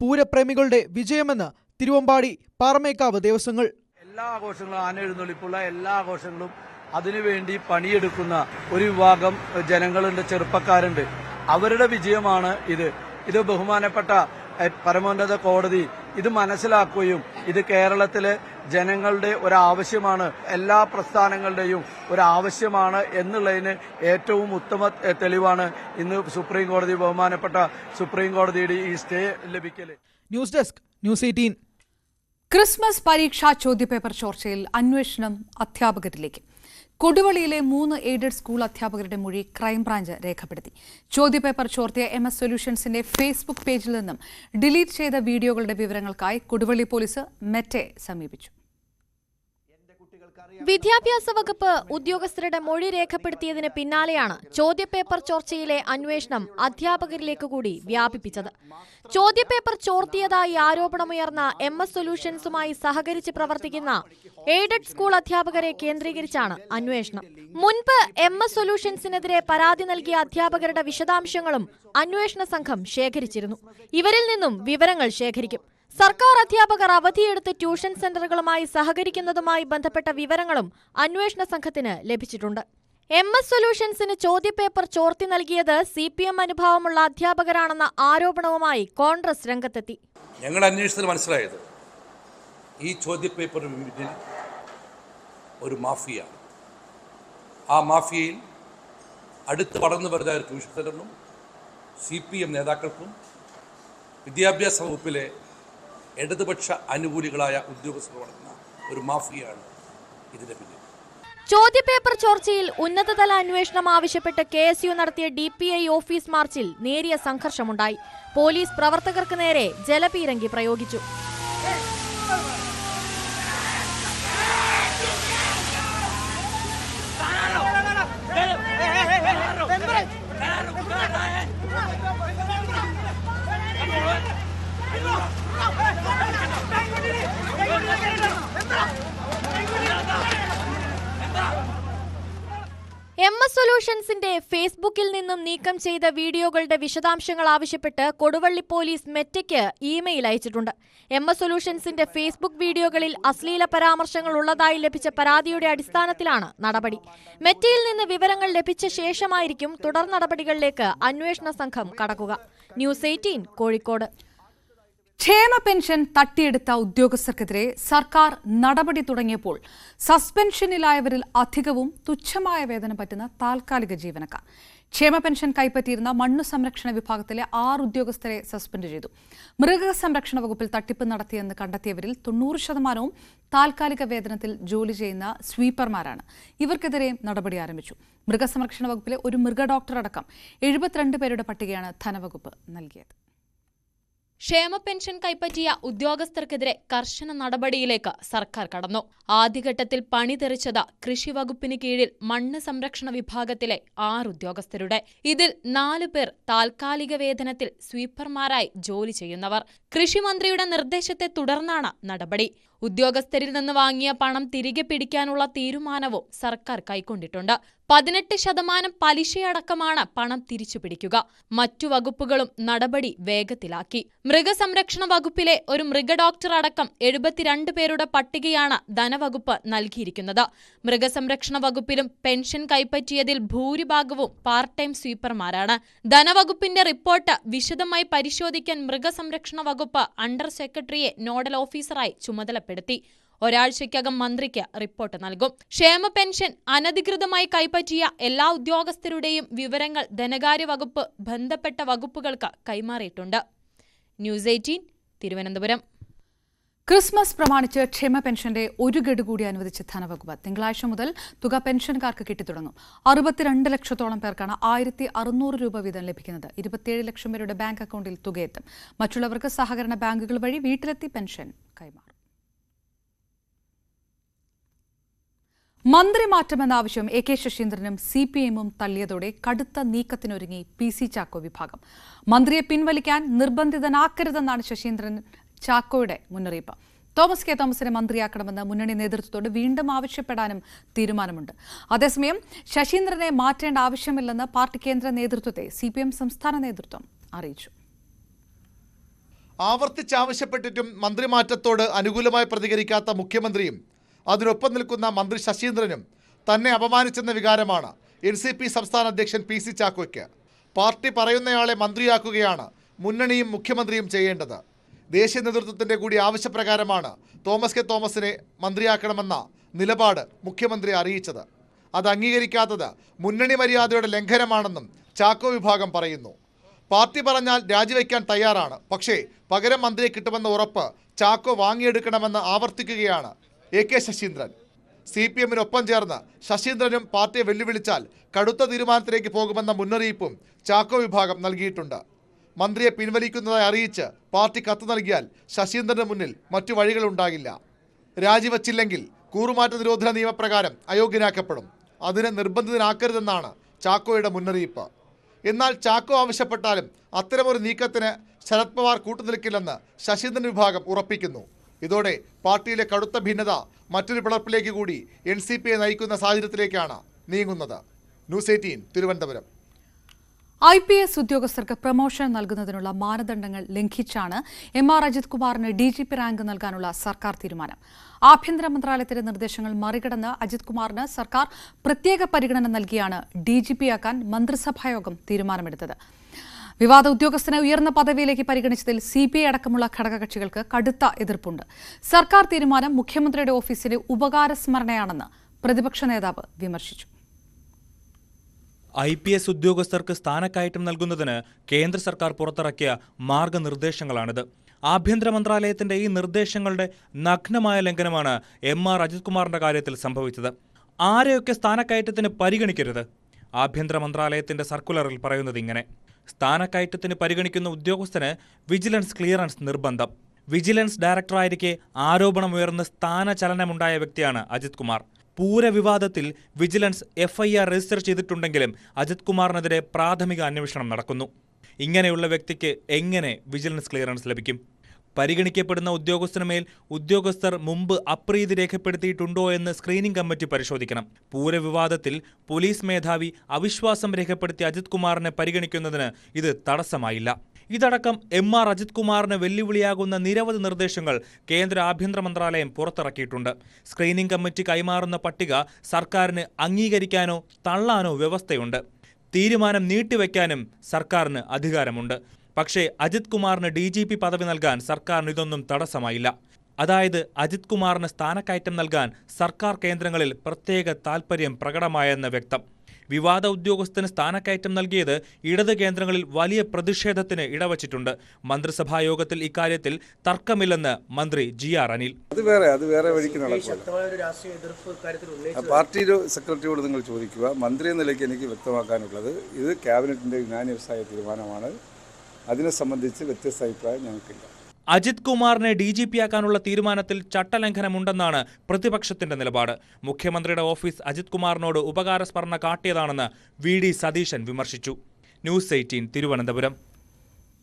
M: പൂരപ്രേമികളുടെ വിജയമെന്ന് തിരുവമ്പാടി പാറമേക്കാവ് ദേവസ്വങ്ങൾ.
N: എല്ലാ ആഘോഷങ്ങളും, ആന എഴുന്നള്ളിപ്പുള്ള എല്ലാ ആഘോഷങ്ങളും അതിനുവേണ്ടി പണിയെടുക്കുന്ന ഒരു വിഭാഗം ജനങ്ങളുണ്ട്, ചെറുപ്പക്കാരുണ്ട്. അവരുടെ വിജയമാണ് ഇത്. ബഹുമാനപ്പെട്ട പരമോന്നത കോടതി ഇത് മനസ്സിലാക്കുകയും ഇത് കേരളത്തിലെ ജനങ്ങളുടെ ഒരാവശ്യമാണ്, എല്ലാ പ്രസ്ഥാനങ്ങളുടെയും ഒരാവശ്യമാണ് എന്നുള്ളതിന് ഏറ്റവും ഉത്തമ തെളിവാണ് ഇന്ന് സുപ്രീം കോടതി, ബഹുമാനപ്പെട്ട സുപ്രീം കോടതിയുടെ ഈ സ്റ്റേ ലഭിക്കൽ.
M: News desk, news 18.
A: ക്രിസ്മസ് പരീക്ഷാ ചോദ്യപേപ്പർ ചോർച്ചയിൽ അന്വേഷണം അധ്യാപകരിലേക്ക്. കൊടുവള്ളിയിലെ 3 എയ്ഡഡ് സ്കൂൾ അധ്യാപകരുടെ മൊഴി ക്രൈംബ്രാഞ്ച് രേഖപ്പെടുത്തി. ചോദ്യപേപ്പർ ചോർത്തിയ MS സൊല്യൂഷൻസിന്റെ ഫേസ്ബുക്ക് പേജിൽ നിന്നും ഡിലീറ്റ് ചെയ്ത വീഡിയോകളുടെ വിവരങ്ങൾക്കായി കൊടുവള്ളി പോലീസ് മെറ്റയെ സമീപിച്ചു.
O: വിദ്യാഭ്യാസ വകുപ്പ് ഉദ്യോഗസ്ഥരുടെ മൊഴി രേഖപ്പെടുത്തിയതിന് പിന്നാലെയാണ് ചോദ്യപേപ്പർ ചോർച്ചയിലെ അന്വേഷണം അധ്യാപകരിലേക്ക് കൂടി വ്യാപിപ്പിച്ചത്. ചോദ്യപേപ്പർ ചോർത്തിയതായി ആരോപണമുയർന്ന MS സൊല്യൂഷൻസുമായി സഹകരിച്ച് പ്രവർത്തിക്കുന്ന എയ്ഡഡ് സ്കൂൾ അധ്യാപകരെ കേന്ദ്രീകരിച്ചാണ് അന്വേഷണം. മുൻപ് MS സൊല്യൂഷൻസിനെതിരെ പരാതി നൽകിയ അധ്യാപകരുടെ വിശദാംശങ്ങളും അന്വേഷണ സംഘം ശേഖരിച്ചിരുന്നു. ഇവരിൽ നിന്നും വിവരങ്ങൾ ശേഖരിക്കും. സർക്കാർ അധ്യാപകർ അവധിയെടുത്ത് ട്യൂഷൻ സെന്ററുകളുമായി സഹകരിക്കുന്നതുമായി ബന്ധപ്പെട്ട വിവരങ്ങളും അന്വേഷണ സംഘത്തിന് ലഭിച്ചിട്ടുണ്ട്. MS സൊല്യൂഷൻസിന് ചോദ്യപേപ്പർ ചോർത്തി നൽകിയത് CPM അനുഭാവമുള്ള അധ്യാപകരാണെന്ന ആരോപണവുമായി കോൺഗ്രസ് രംഗത്തെത്തി.
P: ഞങ്ങളുടെ അന്വേഷണത്തിൽ മനസ്സിലായത് ഈ ചോദ്യപേപ്പറിന് പിന്നിൽ ഒരു മാഫിയ. ആ മാഫിയയിൽ അടുത്ത് പടർന്നു വരുന്ന ഒരു ട്യൂഷൻ സെന്ററിനും CPM നേതാക്കൾക്കും വിദ്യാഭ്യാസ വകുപ്പിലെ ഇടതുപക്ഷ അനുകൂലികളായ ഉദ്യോഗസ്ഥർ നടത്തുന്ന ഒരു മാഫിയയാണ് ഇതിന്റെ പിന്നിൽ.
O: ചോദ്യപേപ്പർ ചോർച്ചയിൽ ഉന്നതതല അന്വേഷണം ആവശ്യപ്പെട്ട് KSU നടത്തിയ DPI ഓഫീസ് മാർച്ചിൽ നേരിയ സംഘർഷമുണ്ടായി. പോലീസ് പ്രവർത്തകർക്ക് നേരെ ജലപീരങ്കി പ്രയോഗിച്ചു. MS സൊല്യൂഷൻസിന്റെ ഫേസ്ബുക്കിൽ നിന്നും നീക്കം ചെയ്ത വീഡിയോകളുടെ വിശദാംശങ്ങൾ ആവശ്യപ്പെട്ട് കൊടുവള്ളി പോലീസ് മെറ്റയ്ക്ക് ഇമെയിൽ അയച്ചിട്ടുണ്ട്. MS സൊല്യൂഷൻസിന്റെ ഫേസ്ബുക്ക് വീഡിയോകളിൽ അശ്ലീല പരാമർശങ്ങൾ ഉള്ളതായി ലഭിച്ച പരാതിയുടെ അടിസ്ഥാനത്തിലാണ് നടപടി. മെറ്റയിൽ നിന്ന് വിവരങ്ങൾ ലഭിച്ച ശേഷമായിരിക്കും തുടർ നടപടികളിലേക്ക് അന്വേഷണ സംഘം കടക്കുക. ന്യൂസ് 18 കോഴിക്കോട്.
A: ക്ഷേമ പെൻഷൻ തട്ടിയെടുത്ത ഉദ്യോഗസ്ഥർക്കെതിരെ സർക്കാർ നടപടി തുടങ്ങിയപ്പോൾ സസ്പെൻഷനിലായവരിൽ അധികവും തുച്ഛമായ വേതനം പറ്റുന്ന താൽക്കാലിക ജീവനക്കാർ. ക്ഷേമ പെൻഷൻ കൈപ്പറ്റിയിരുന്ന മണ്ണു സംരക്ഷണ വിഭാഗത്തിലെ 6 ഉദ്യോഗസ്ഥരെ സസ്പെൻഡ് ചെയ്തു. മൃഗസംരക്ഷണ വകുപ്പിൽ തട്ടിപ്പ് നടത്തിയെന്ന് കണ്ടെത്തിയവരിൽ 90% താൽക്കാലിക വേതനത്തിൽ ജോലി ചെയ്യുന്ന സ്വീപ്പർമാരാണ്. ഇവർക്കെതിരെ നടപടി ആരംഭിച്ചു. മൃഗസംരക്ഷണ വകുപ്പിലെ ഒരു മൃഗ ഡോക്ടർ അടക്കം 72 പേരുടെ പട്ടികയാണ് ധനവകുപ്പ് നൽകിയത്.
O: ക്ഷേമ പെൻഷൻ കൈപ്പറ്റിയ ഉദ്യോഗസ്ഥർക്കെതിരെ കർശന നടപടിയിലേക്ക് സർക്കാർ കടന്നു. ആദ്യഘട്ടത്തിൽ പണി തെറിച്ചത് കൃഷി വകുപ്പിന് കീഴിൽ മണ്ണ് സംരക്ഷണ വിഭാഗത്തിലെ 6 ഉദ്യോഗസ്ഥരുടെ. ഇതിൽ 4 പേർ താൽക്കാലിക വേതനത്തിൽ സ്വീപ്പർമാരായി ജോലി ചെയ്യുന്നവർ. കൃഷിമന്ത്രിയുടെ നിർദ്ദേശത്തെ തുടർന്നാണ് നടപടി. ഉദ്യോഗസ്ഥരിൽ നിന്ന് വാങ്ങിയ പണം തിരികെ പിടിക്കാനുള്ള തീരുമാനവും സർക്കാർ കൈക്കൊണ്ടിട്ടുണ്ട്. 18% പലിശയടക്കമാണ് പണം തിരിച്ചുപിടിക്കുക. മറ്റു വകുപ്പുകളും നടപടി വേഗത്തിലാക്കി. മൃഗസംരക്ഷണ വകുപ്പിലെ ഒരു മൃഗ ഡോക്ടർ അടക്കം 72 പേരുടെ പട്ടികയാണ് ധനവകുപ്പ് നൽകിയിരിക്കുന്നത്. മൃഗസംരക്ഷണ വകുപ്പിലും പെൻഷൻ കൈപ്പറ്റിയതിൽ ഭൂരിഭാഗവും പാർട്ട് ടൈം സ്വീപ്പർമാരാണ്. ധനവകുപ്പിന്റെ റിപ്പോർട്ട് വിശദമായി പരിശോധിക്കാൻ മൃഗസംരക്ഷണ വകുപ്പ് അണ്ടർ സെക്രട്ടറിയെ നോഡൽ ഓഫീസറായി ചുമതലപ്പെടുത്തി. ഒരാഴ്ചയ്ക്കകം മന്ത്രിക്ക് റിപ്പോർട്ട് നൽകും. ക്ഷേമ പെൻഷൻ അനധികൃതമായി കൈപ്പറ്റിയ എല്ലാ ഉദ്യോഗസ്ഥരുടെയും വിവരങ്ങൾ ധനകാര്യ വകുപ്പ് ബന്ധപ്പെട്ട വകുപ്പുകൾക്ക് കൈമാറിയിട്ടുണ്ട്. ന്യൂസ് 18 തിരുവനന്തപുരം.
A: ക്രിസ്മസ് പ്രമാണിച്ച് ക്ഷേമ പെൻഷന്റെ ഒരു ഗഡു കൂടി അനുവദിച്ച ധനവകുപ്പ് തിങ്കളാഴ്ച മുതൽ തുക പെൻഷൻകാർക്ക് കിട്ടിത്തുടങ്ങും. 62 ലക്ഷത്തോളം പേർക്കാണ് 1600 രൂപ വീതം ലഭിക്കുന്നത്. 27 ലക്ഷം പേരുടെ ബാങ്ക് അക്കൗണ്ടിൽ തുകയെത്തും. മറ്റുള്ളവർക്ക് സഹകരണ ബാങ്കുകൾ വഴി വീട്ടിലെത്തി പെൻഷൻ കൈമാറും. മന്ത്രിമാറ്റമെന്ന ആവശ്യം AK ശശീന്ദ്രനും CPM-ഉം തള്ളിയതോടെ കടുത്ത നീക്കത്തിനൊരുങ്ങി PC ചാക്കോ വിഭാഗം. മന്ത്രിയെ പിൻവലിക്കാൻ നിർബന്ധിതനാക്കരുതെന്നാണ് ശശീന്ദ്രൻ ചാക്കോയുടെ മുന്നറിയിപ്പ്. തോമസ് കെ തോമസിനെ മന്ത്രിയാക്കണമെന്ന് മുന്നണി നേതൃത്വത്തോട് വീണ്ടും ആവശ്യപ്പെടാനും തീരുമാനമുണ്ട്. അതേസമയം ശശീന്ദ്രനെ മാറ്റേണ്ട ആവശ്യമില്ലെന്ന് പാർട്ടി കേന്ദ്ര നേതൃത്വത്തെ CPM സംസ്ഥാന നേതൃത്വം അറിയിച്ചു.
C: ആവർത്തിച്ചാവശ്യപ്പെട്ടിട്ടും മന്ത്രിമാറ്റത്തോട് അനുകൂലമായി പ്രതികരിക്കാത്ത മുഖ്യമന്ത്രിയും അതിനൊപ്പം നിൽക്കുന്ന മന്ത്രി ശശീന്ദ്രനും തന്നെ അപമാനിച്ചെന്ന വികാരമാണ് NCP സംസ്ഥാന അധ്യക്ഷൻ PC ചാക്കോയ്ക്ക്. പാർട്ടി പറയുന്നയാളെ മന്ത്രിയാക്കുകയാണ് മുന്നണിയും മുഖ്യമന്ത്രിയും ചെയ്യേണ്ടത്. ദേശീയ നേതൃത്വത്തിന്റെ കൂടി ആവശ്യപ്രകാരമാണ് തോമസ് കെ തോമസിനെ മന്ത്രിയാക്കണമെന്ന നിലപാട് മുഖ്യമന്ത്രി അറിയിച്ചത്. അത് അംഗീകരിക്കാത്തത് മുന്നണി മര്യാദയുടെ ലംഘനമാണെന്നും ചാക്കോ വിഭാഗം പറയുന്നു. പാർട്ടി പറഞ്ഞാൽ രാജിവെക്കാൻ തയ്യാറാണ്, പക്ഷേ പകരം മന്ത്രിയെ കിട്ടുമെന്ന ഉറപ്പ് ചാക്കോ വാങ്ങിയെടുക്കണമെന്ന് ആവർത്തിക്കുകയാണ് AK ശശീന്ദ്രൻ. CPM-നൊപ്പം ചേർന്ന് ശശീന്ദ്രനും പാർട്ടിയെ വെല്ലുവിളിച്ചാൽ കടുത്ത തീരുമാനത്തിലേക്ക് പോകുമെന്ന മുന്നറിയിപ്പും ചാക്കോ വിഭാഗം നൽകിയിട്ടുണ്ട്. മന്ത്രിയെ പിൻവലിക്കുന്നതായി അറിയിച്ച് പാർട്ടി കത്ത് നൽകിയാൽ ശശീന്ദ്രന് മുന്നിൽ മറ്റു വഴികളുണ്ടാകില്ല. രാജിവച്ചില്ലെങ്കിൽ കൂറുമാറ്റ നിരോധന നിയമപ്രകാരം അയോഗ്യനാക്കപ്പെടും. അതിന് നിർബന്ധിതനാക്കരുതെന്നാണ് ചാക്കോയുടെ മുന്നറിയിപ്പ്. എന്നാൽ ചാക്കോ ആവശ്യപ്പെട്ടാലും അത്തരമൊരു നീക്കത്തിന് ശരത് പവാർ കൂട്ടുനിൽക്കില്ലെന്ന് ശശീന്ദ്രൻ വിഭാഗം ഉറപ്പിക്കുന്നു. ഇതോടെ പാർട്ടിയിലെ കടുത്ത ഭിന്നത മറ്റൊരു പിളർപ്പിലേക്ക് കൂടി NCPയെ നയിക്കുന്ന സാഹചര്യത്തിലേക്കാണ് നീങ്ങുന്നത്. ന്യൂസ് 18 തിരുവനന്തപുരം.
A: IPS ഉദ്യോഗസ്ഥർക്ക് പ്രമോഷൻ നൽകുന്നതിനുള്ള മാനദണ്ഡങ്ങൾ ലംഘിച്ചാണ് MR അജിത് കുമാറിന് DGP റാങ്ക് നൽകാനുള്ള സർക്കാർ തീരുമാനം. ആഭ്യന്തര മന്ത്രാലയത്തിന്റെ നിർദ്ദേശങ്ങൾ മറികടന്ന് അജിത് കുമാറിന് സർക്കാർ പ്രത്യേക പരിഗണന നൽകിയാണ് DGP-ആക്കാൻ മന്ത്രിസഭായോഗം തീരുമാനമെടുത്തത്. വിവാദ ഉദ്യോഗസ്ഥനെ ഉയർന്ന പദവിയിലേക്ക് പരിഗണിച്ചതിൽ CPI അടക്കമുള്ള ഘടകകക്ഷികൾക്ക് കടുത്ത എതിർപ്പുണ്ട്. സർക്കാർ തീരുമാനം മുഖ്യമന്ത്രിയുടെ ഓഫീസിലെ ഉപകാരസ്മരണയാണെന്ന് പ്രതിപക്ഷ നേതാവ് വിമർശിച്ചു.
Q: IPS ഉദ്യോഗസ്ഥർക്ക് സ്ഥാനക്കയറ്റം നൽകുന്നതിന് കേന്ദ്ര സർക്കാർ പുറത്തിറക്കിയ മാർഗനിർദ്ദേശങ്ങളാണിത്. ആഭ്യന്തര മന്ത്രാലയത്തിന്റെ ഈ നിർദ്ദേശങ്ങളുടെ നഗ്നമായ ലംഘനമാണ് MR അജിത് കുമാറിന്റെ കാര്യത്തിൽ സംഭവിച്ചത്. ആരെയൊക്കെ സ്ഥാനക്കയറ്റത്തിന് പരിഗണിക്കരുത്? ആഭ്യന്തര മന്ത്രാലയത്തിന്റെ സർക്കുലറിൽ പറയുന്നത് ഇങ്ങനെ: സ്ഥാനക്കയറ്റത്തിന് പരിഗണിക്കുന്ന ഉദ്യോഗസ്ഥന് വിജിലൻസ് ക്ലിയറൻസ് നിർബന്ധം. വിജിലൻസ് ഡയറക്ടറായിരിക്കെ ആരോപണമുയർന്ന് സ്ഥാനചലനമുണ്ടായ വ്യക്തിയാണ് അജിത് കുമാർ. പൂരവിവാദത്തിൽ വിജിലൻസ് FIR രജിസ്റ്റർ ചെയ്തിട്ടുണ്ടെങ്കിലും അജിത് കുമാറിനെതിരെ പ്രാഥമിക അന്വേഷണം നടക്കുന്നു. ഇങ്ങനെയുള്ള വ്യക്തിക്ക് എങ്ങനെ വിജിലൻസ് ക്ലിയറൻസ് ലഭിക്കും? പരിഗണിക്കപ്പെടുന്ന ഉദ്യോഗസ്ഥനുമേൽ ഉദ്യോഗസ്ഥർ മുമ്പ് അപ്രീതി രേഖപ്പെടുത്തിയിട്ടുണ്ടോ എന്ന് സ്ക്രീനിംഗ് കമ്മിറ്റി പരിശോധിക്കണം. പൂരവിവാദത്തിൽ പോലീസ് മേധാവി അവിശ്വാസം രേഖപ്പെടുത്തിയ അജിത് കുമാറിനെ പരിഗണിക്കുന്നതിന് ഇത് തടസ്സമായില്ല. ഇതടക്കം MR അജിത് കുമാറിന് വെല്ലുവിളിയാകുന്ന നിരവധി നിർദ്ദേശങ്ങൾ കേന്ദ്ര ആഭ്യന്തര മന്ത്രാലയം പുറത്തിറക്കിയിട്ടുണ്ട്. സ്ക്രീനിംഗ് കമ്മിറ്റി കൈമാറുന്ന പട്ടിക സർക്കാരിന് അംഗീകരിക്കാനോ തള്ളാനോ വ്യവസ്ഥയുണ്ട്. തീരുമാനം നീട്ടിവെക്കാനും സർക്കാരിന് അധികാരമുണ്ട്. പക്ഷേ അജിത് കുമാറിന് DGP പദവി നൽകാൻ സർക്കാരിന് ഇതൊന്നും തടസ്സമായില്ല. അതായത് അജിത് കുമാറിന് സ്ഥാനക്കയറ്റം നൽകാൻ സർക്കാർ കേന്ദ്രങ്ങളിൽ പ്രത്യേക താൽപര്യം പ്രകടമായെന്ന് വ്യക്തം. വിവാദ ഉദ്യോഗസ്ഥന് സ്ഥാനക്കയറ്റം നൽകിയത് ഇടത് കേന്ദ്രങ്ങളിൽ വലിയ പ്രതിഷേധത്തിന് ഇടവച്ചിട്ടുണ്ട്. മന്ത്രിസഭാ യോഗത്തിൽ ഇക്കാര്യത്തിൽ തർക്കമില്ലെന്ന് മന്ത്രി GR അനിൽ.
R: അത് വേറെ വഴിക്ക് നടക്കില്ല. പാർട്ടിയുടെ സെക്രട്ടറിയോട് നിങ്ങൾ ചോദിക്കുക. മന്ത്രി എന്ന നിലയ്ക്ക് എനിക്ക് വ്യക്തമാക്കാനുള്ളത് ഇത് ക്യാബിനറ്റിന്റെ യുനാനിമസായ തീരുമാനമാണ്. അതിനെ സംബന്ധിച്ച് വ്യത്യസ്ത അഭിപ്രായം ഞങ്ങൾക്കില്ല.
Q: അജിത് കുമാറിനെ DGP ആക്കാനുള്ള തീരുമാനത്തിൽ ചട്ടലംഘനമുണ്ടെന്നാണ് പ്രതിപക്ഷത്തിന്റെ നിലപാട്. മുഖ്യമന്ത്രിയുടെ ഓഫീസ് അജിത് കുമാറിനോട് ഉപകാരസ്മരണ കാട്ടിയതാണെന്ന് VD സതീശൻ വിമർശിച്ചു. ന്യൂസ് 18 തിരുവനന്തപുരം.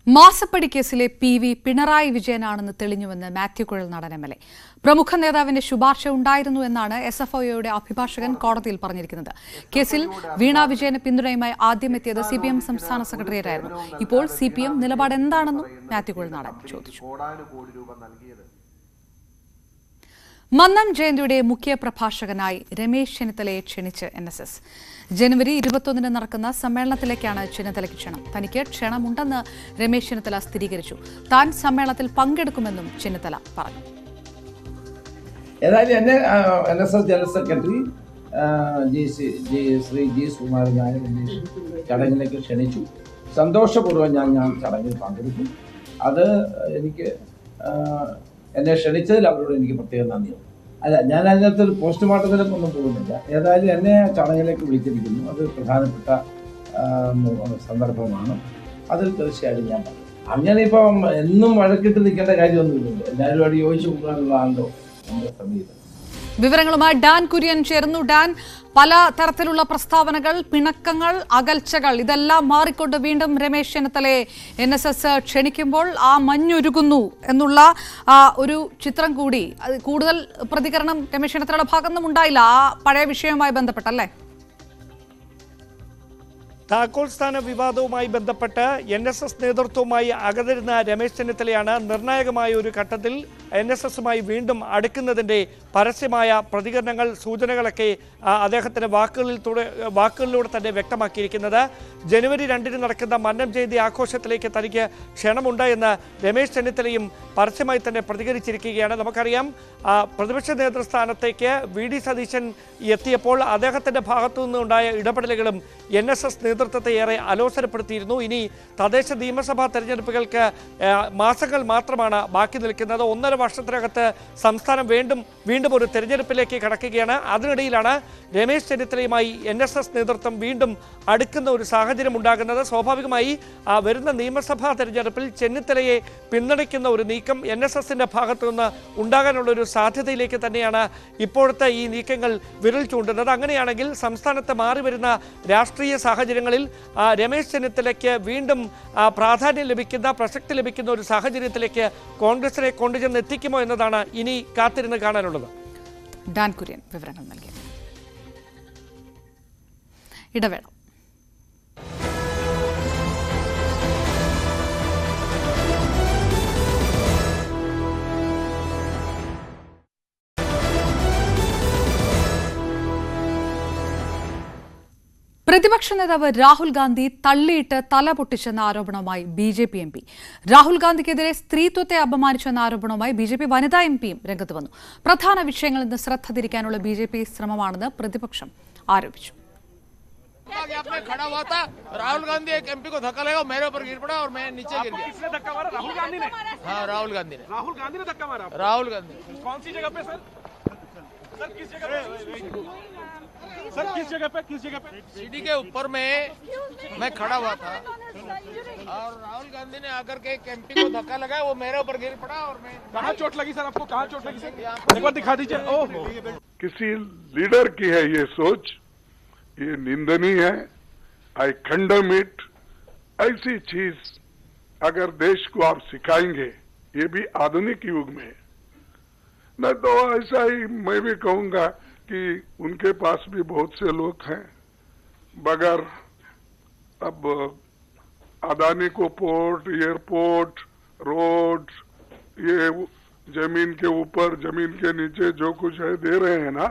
A: മാസപ്പടി കേസിലെ PV പിണറായി വിജയനാണെന്ന് തെളിഞ്ഞുവെന്ന് മാത്യു കുഴൽനാടൻ MLA. പ്രമുഖ നേതാവിന്റെ ശുപാർശ ഉണ്ടായിരുന്നു എന്നാണ് SFIയുടെ അഭിഭാഷകൻ കോടതിയിൽ പറഞ്ഞിരിക്കുന്നത്. കേസിൽ വീണ വിജയന് പിന്തുണയുമായി ആദ്യമെത്തിയത് CPM സംസ്ഥാന സെക്രട്ടേറിയറ്റായിരുന്നു. ഇപ്പോൾ CPM നിലപാട് എന്താണെന്നും മാത്യു കുഴൽനാടൻ ചോദിച്ചു. മന്നം ജയന്തിയുടെ മുഖ്യ പ്രഭാഷകനായി രമേശ് ചെന്നിത്തലയെ ക്ഷണിച്ച് NSS. ജനുവരി 21 നടക്കുന്ന സമ്മേളനത്തിലേക്കാണ് ചെന്നിത്തലയ്ക്ക് ക്ഷണം. തനിക്ക് ക്ഷണമുണ്ടെന്ന് രമേശ് ചെന്നിത്തല സ്ഥിരീകരിച്ചു. താൻ സമ്മേളനത്തിൽ പങ്കെടുക്കുമെന്നും ചെന്നിത്തല പറഞ്ഞു.
S: ഏതായാലും എന്നെ NSS general secretary Shri G. Sukumaran ചടങ്ങിലേക്ക് ക്ഷണിച്ചു. സന്തോഷപൂർവ്വം ഞാൻ ചടങ്ങിൽ പങ്കെടുക്കും. അത് എനിക്ക് എന്നെ ക്ഷണിച്ചതിൽ അവരോട് എനിക്ക് പ്രത്യേകം നന്ദിയുണ്ട്. അല്ല, ഞാൻ അതിനകത്ത് പോസ്റ്റ്മോർട്ടത്തിലേക്ക് ഒന്നും പോകുന്നില്ല. ഏതായാലും എന്നെ ചടങ്ങിലേക്ക് വിളിച്ചിരിക്കുന്നു. അത് പ്രധാനപ്പെട്ട സന്ദർഭമാണ്. അതിൽ തീർച്ചയായിട്ടും ഞാൻ പറയും. അങ്ങനെ ഇപ്പം എന്നും വഴക്കിട്ട് നിൽക്കേണ്ട കാര്യമൊന്നുമില്ലല്ലോ. എല്ലാവരും അവിടെ യോജിച്ചു പോകാനുള്ളതാണല്ലോ നമ്മുടെ സമീപനം.
A: വിവരങ്ങളുമായി ഡാൻ കുര്യൻ ചേർന്നു. ഡാൻ, പല തരത്തിലുള്ള പ്രസ്താവനകൾ, പിണക്കങ്ങൾ, അകൽച്ചകൾ ഇതെല്ലാം മാറിക്കൊണ്ട് വീണ്ടും രമേശ് ചെന്നിത്തലയെ NSS ക്ഷണിക്കുമ്പോൾ ആ മഞ്ഞുരുകുന്നു എന്നുള്ള ഒരു ചിത്രം കൂടി, കൂടുതൽ പ്രതികരണം രമേശ് ചെന്നിത്തലയുടെ ഭാഗത്തുനിന്നും ഉണ്ടായില്ല ആ പഴയ വിഷയവുമായി ബന്ധപ്പെട്ടല്ലേ?
T: താക്കോൽ സ്ഥാന വിവാദവുമായി ബന്ധപ്പെട്ട് NSS നേതൃത്വവുമായി അകന്നിരുന്ന രമേശ് ചെന്നിത്തലയാണ് നിർണായകമായ ഒരു ഘട്ടത്തിൽ NSSുമായി വീണ്ടും അടുക്കുന്നതിൻ്റെ പരസ്യമായ പ്രതികരണങ്ങൾ, സൂചനകളൊക്കെ അദ്ദേഹത്തിൻ്റെ വാക്കുകളിലൂടെ തന്നെ വ്യക്തമാക്കിയിരിക്കുന്നത്. ജനുവരി 2 നടക്കുന്ന മന്നം ജയന്തി ആഘോഷത്തിലേക്ക് തനിക്ക് ക്ഷണമുണ്ട് എന്ന് രമേശ് ചെന്നിത്തലയും പരസ്യമായി തന്നെ പ്രതികരിച്ചിരിക്കുകയാണ്. നമുക്കറിയാം, പ്രതിപക്ഷ നേതൃസ്ഥാനത്തേക്ക് VD സതീശൻ എത്തിയപ്പോൾ അദ്ദേഹത്തിൻ്റെ ഭാഗത്തു നിന്നുണ്ടായ ഇടപെടലുകളും NSS നേതൃത്വത്തെ ഏറെ അലോസരപ്പെടുത്തിയിരുന്നു. ഇനി തദ്ദേശ നിയമസഭാ തെരഞ്ഞെടുപ്പുകൾക്ക് മാസങ്ങൾ മാത്രമാണ് ബാക്കി നിൽക്കുന്നത്. 1.5 വർഷത്തിനകത്ത് സംസ്ഥാനം വീണ്ടും ഒരു തെരഞ്ഞെടുപ്പിലേക്ക് കടക്കുകയാണ്. അതിനിടയിലാണ് രമേശ് ചെന്നിത്തലയുമായി NSS നേതൃത്വം വീണ്ടും അടുക്കുന്ന ഒരു സാഹചര്യം ഉണ്ടാകുന്നത്. സ്വാഭാവികമായി വരുന്ന നിയമസഭാ തെരഞ്ഞെടുപ്പിൽ ചെന്നിത്തലയെ പിന്തുണയ്ക്കുന്ന ഒരു നീക്കം NSSന്റെ ഭാഗത്തു നിന്ന് ഉണ്ടാകാനുള്ള ഒരു സാധ്യതയിലേക്ക് തന്നെയാണ് ഇപ്പോഴത്തെ ഈ നീക്കങ്ങൾ വിരൽ ചൂണ്ടുന്നത്. അങ്ങനെയാണെങ്കിൽ സംസ്ഥാനത്ത് മാറിവരുന്ന രാഷ്ട്രീയ സാഹചര്യങ്ങളിൽ രമേശ് ചെന്നിത്തലയ്ക്ക് വീണ്ടും പ്രാധാന്യം ലഭിക്കുന്ന, പ്രസക്തി ലഭിക്കുന്ന ഒരു സാഹചര്യത്തിലേക്ക് കോൺഗ്രസിനെ കൊണ്ടുചെന്ന് എത്തിക്കുമോ എന്നതാണ് ഇനി കാത്തിരുന്ന് കാണാനുള്ളത്.
A: ഡാൻ കുര്യൻ വിവരങ്ങൾ നൽകി. ഇടവേള. പ്രതിപക്ഷ നേതാവ് രാഹുൽ ഗാന്ധി തള്ളിയിട്ട് തല പൊട്ടിച്ചെന്ന ആരോപണവുമായി BJP MP. രാഹുൽ ഗാന്ധിക്കെതിരെ സ്ത്രീത്വത്തെ അപമാനിച്ചെന്ന ആരോപണവുമായി BJP വനിതാ MPയും രംഗത്ത് വന്നു. പ്രധാന വിഷയങ്ങളിൽ നിന്ന് ശ്രദ്ധ തിരിക്കാനുള്ള BJP ശ്രമമാണെന്ന് പ്രതിപക്ഷം ആരോപിച്ചു.
U: आपने खड़ा हुआ था, राहुल गांधी एक एमपी को धक्का लगा, मेरे ऊपर गिर पड़ा और मैं नीचे गिर गया।
T: किसने धक्का मारा? राहुल गांधी ने?
U: हाँ, राहुल गांधी ने।
T: राहुल गांधी ने धक्का मारा?
U: राहुल गांधी।
T: कौन सी जगह पे सर? सर किस जगह पे? सर किस जगह पे? किस जगह पे?
U: सीढ़ी के ऊपर में मैं खड़ा हुआ था और राहुल गांधी ने आकर के एक एमपी को धक्का लगाया, वो मेरे ऊपर गिर पड़ा और मैं।
T: कहाँ चोट लगी सर आपको? कहाँ चोट लगी सर? एक बार दिखा दीजिए। ओहो,
V: किसी लीडर की है ये सोच, ये निंदनीय है। आई कंडम इट। ऐसी चीज अगर देश को आप सिखाएंगे, ये भी आधुनिक युग में, न तो ऐसा ही मैं भी कहूंगा कि उनके पास भी बहुत से लोग हैं, बगैर अब अदानी को पोर्ट, एयरपोर्ट, रोड, ये जमीन के ऊपर जमीन के नीचे जो कुछ है दे रहे हैं ना,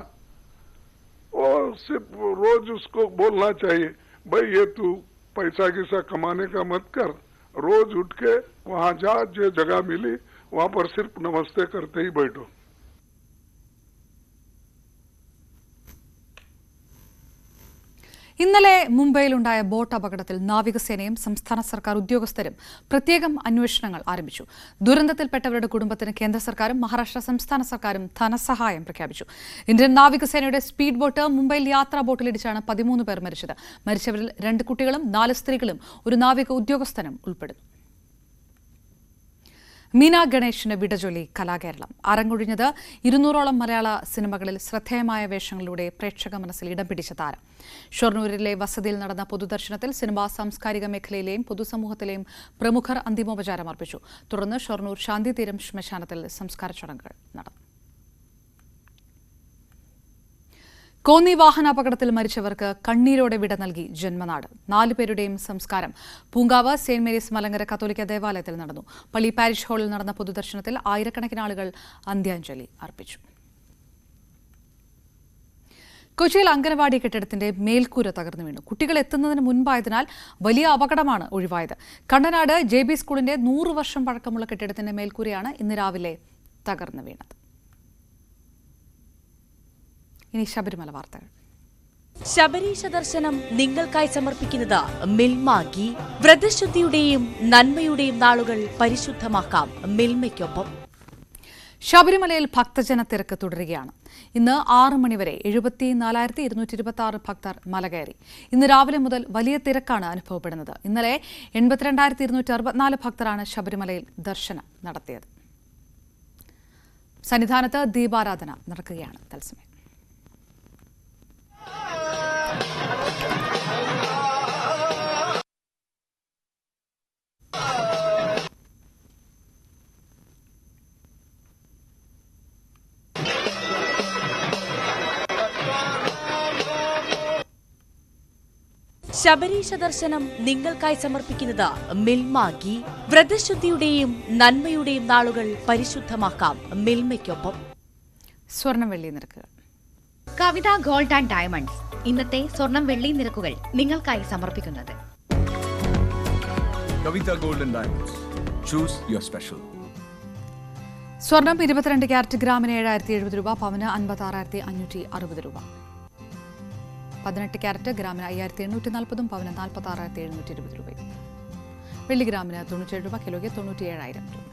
V: और सिर्फ रोज उसको बोलना चाहिए, भाई ये तू पैसा किसा कमाने का मत कर, रोज उठ के वहां जा, जो जगह मिली वहां पर सिर्फ नमस्ते करते ही बैठो।
A: ഇന്നലെ മുംബൈയിലുണ്ടായ ബോട്ട് അപകടത്തിൽ നാവികസേനയും സംസ്ഥാന സർക്കാർ ഉദ്യോഗസ്ഥരും പ്രത്യേകം അന്വേഷണങ്ങൾ ആരംഭിച്ചു. ദുരന്തത്തിൽപ്പെട്ടവരുടെ കുടുംബത്തിന് കേന്ദ്ര സർക്കാരും മഹാരാഷ്ട്ര സംസ്ഥാന സർക്കാരും ധനസഹായം പ്രഖ്യാപിച്ചു. ഇന്ത്യൻ നാവികസേനയുടെ സ്പീഡ് ബോട്ട് മുംബൈയിൽ യാത്രാ ബോട്ടിലിടിച്ചാണ് 13 പേർ മരിച്ചത്. മരിച്ചവരിൽ 2 കുട്ടികളും 4 സ്ത്രീകളും ഒരു നാവിക ഉദ്യോഗസ്ഥനും ഉൾപ്പെടുന്നു. മീന ഗണേഷിന് വിടചൊല്ലി കലാകേരളം. അരങ്ങൊഴിഞ്ഞത് 200ഓളം മലയാള സിനിമകളിൽ ശ്രദ്ധേയമായ വേഷങ്ങളിലൂടെ പ്രേക്ഷക മനസ്സിൽ ഇടം പിടിച്ച താരം. ഷൊർണൂരിലെ വസതിയിൽ നടന്ന പൊതുദർശനത്തിൽ സിനിമാ സാംസ്കാരിക മേഖലയിലെയും പൊതുസമൂഹത്തിലെയും പ്രമുഖർ അന്തിമോപചാരം അർപ്പിച്ചു. തുടർന്ന് ഷൊർണൂർ ശാന്തിതീരം ശ്മശാനത്തിൽ സംസ്കാര ചടങ്ങുകൾ നടന്നു. കോന്നി വാഹനാപകടത്തിൽ മരിച്ചവർക്ക് കണ്ണീരോടെ വിട നൽകി ജന്മനാട്. 4 പേരുടെയും സംസ്കാരം പൂങ്കാവ് സെന്റ് മേരീസ് മലങ്കര കത്തോലിക്ക ദേവാലയത്തിൽ നടന്നു. പള്ളി പാരിഷ് ഹാളിൽ നടന്ന പൊതുദർശനത്തിൽ ആയിരക്കണക്കിന് ആളുകൾ അന്ത്യാഞ്ജലി അർപ്പിച്ചു. കൊച്ചിയിൽ അംഗനവാടി കെട്ടിടത്തിന്റെ മേൽക്കൂര തകർന്നു വീണു. കുട്ടികൾ എത്തുന്നതിന് മുൻപായതിനാൽ വലിയ അപകടമാണ് ഒഴിവായത്. കണ്ടനാട് JB സ്കൂളിന്റെ 100 വർഷം പഴക്കമുള്ള കെട്ടിടത്തിന്റെ മേൽക്കൂരയാണ് ഇന്ന് രാവിലെ തകർന്നു വീണത്. ഇനി ശബരിമല വാർത്തകൾ.
W: ശബരീശ ദർശനം നിങ്ങൾക്കായി സമർപ്പിക്കുന്നത് മിൽമ ഗീ. വ്രതശുദ്ധിയുടെയും നന്മയുടെയും നാളുകൾ പരിശുദ്ധമാക്കാം മിൽമയ്ക്കൊപ്പം.
A: ശബരിമലയിൽ ഭക്തജന തിരക്ക് തുടരുകയാണ്. ഇന്ന് 6 മണിവരെ 74,226 ഭക്തർ മല കയറി. ഇന്ന് രാവിലെ മുതൽ വലിയ തിരക്കാണ് അനുഭവപ്പെടുന്നത്. ഇന്നലെ 82,264 ഭക്തരാണ് ശബരിമലയിൽ ദർശനം നടത്തിയത്. സന്നിധാനത്ത് ദീപാരാധന നടക്കുകയാണ് തത്സമയം.
W: ശബരീശ ദർശനം നിങ്ങൾക്കായി സമർപ്പിക്കുന്നത് മിൽമ ഗീ. വ്രതശുദ്ധിയുടെയും നന്മയുടെയും നാളുകൾ പരിശുദ്ധമാക്കാം മിൽമയ്ക്കൊപ്പം.
A: സ്വർണം വെള്ളി നിരക്കുകൾ.
X: കവിത ഗോൾഡ് ആൻഡ് ഡയമണ്ട്സ് ഇന്നത്തെ സ്വർണം വെള്ളി നിരക്കുകൾ നിങ്ങൾക്കായി സമർപ്പിക്കുന്നത്
Y: Kavitha gold and diamonds. Choose your special.
A: സ്വർണം 22 ക്യാരറ്റ് ഗ്രാമിന് 7,070 രൂപ, പവന് 56,560 രൂപ. 18 ക്യാരറ്റ് ഗ്രാമിന് 5,840, പവന് 46,720 രൂപയും. വെള്ളി ഗ്രാമിന് 97 രൂപ, കിലോയ്ക്ക് 97,000 രൂപ.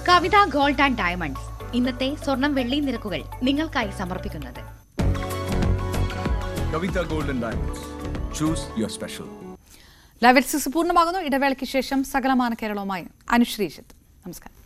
X: കവിത ഗോൾഡ് ആൻഡ് ഡയമണ്ട്സ് ഇന്നത്തെ സ്വർണം വെള്ളി നിരക്കുകൾ നിങ്ങൾക്കായി സമർപ്പിക്കുന്നത്
Y: Kavitha gold and diamonds. Choose your special.
A: Live exclusive പൂർണ്ണമാകുന്നു. ഇടവേളയ്ക്ക് ശേഷം സകലമാന കേരളവുമായി അനുശ്രീജിത്ത്. നമസ്കാരം.